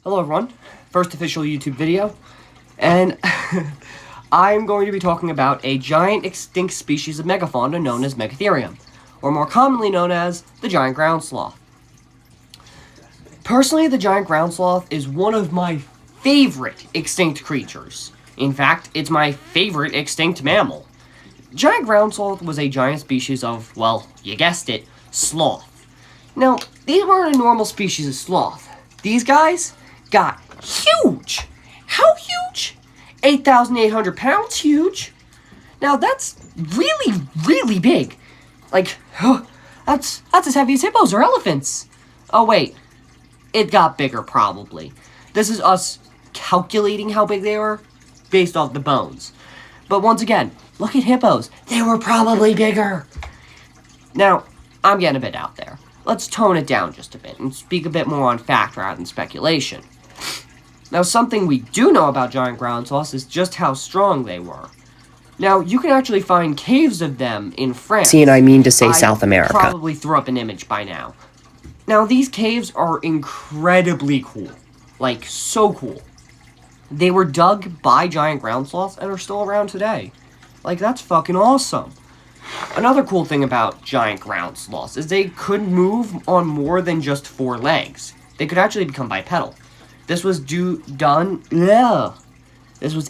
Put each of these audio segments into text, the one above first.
Hello everyone, first official YouTube video, and I'm going to be talking about a giant extinct species of megafauna known as Megatherium, or more commonly known as the giant ground sloth. Personally, the giant ground sloth is one of my favorite extinct creatures. In fact, it's my favorite extinct mammal. Giant ground sloth was a giant species of, well, you guessed it, sloth. Now, these weren't a normal species of sloth. These guys got huge. How huge? 8,800 pounds huge. Now that's really, really big. Like, that's as heavy as hippos or elephants. Oh wait, it got bigger probably. This is us calculating how big they were based off the bones. But once again, look at hippos. They were probably bigger. Now, I'm getting a bit out there. Let's tone it down just a bit and speak a bit more on fact rather than speculation. Now, something we do know about giant ground sloths is just how strong they were. Now, you can actually find caves of them in France. I mean to say South America. I probably threw up an image by now. Now, these caves are incredibly cool. Like, so cool. They were dug by giant ground sloths and are still around today. Like, that's fucking awesome. Another cool thing about giant ground sloths is they could move on more than just 4 legs. They could actually become bipedal. This was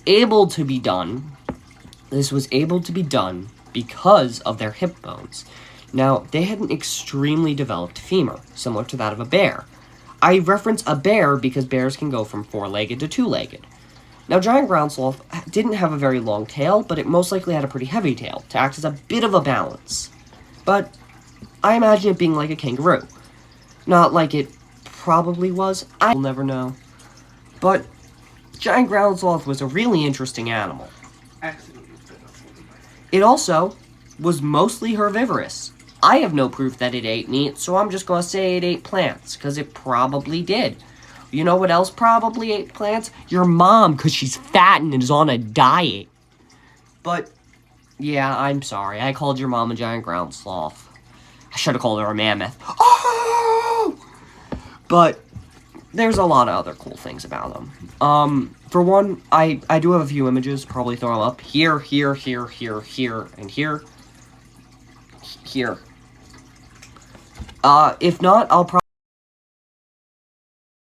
able to be done because of their hip bones. Now, they had an extremely developed femur, similar to that of a bear. I reference a bear because bears can go from 4-legged to 2-legged. Now, giant ground sloth didn't have a very long tail, but it most likely had a pretty heavy tail to act as a bit of a balance. But I imagine it being like a kangaroo. Not like it probably was. I'll never know. But giant ground sloth was a really interesting animal. It also was mostly herbivorous. I have no proof that it ate meat, so I'm just going to say it ate plants, because it probably did. You know what else probably ate plants? Your mom, because she's fat and is on a diet. But, yeah, I'm sorry. I called your mom a giant ground sloth. I should have called her a mammoth. Oh! But there's a lot of other cool things about them. For one, I do have a few images. Probably throw them up. Here, and here. Here. If not, I'll probably...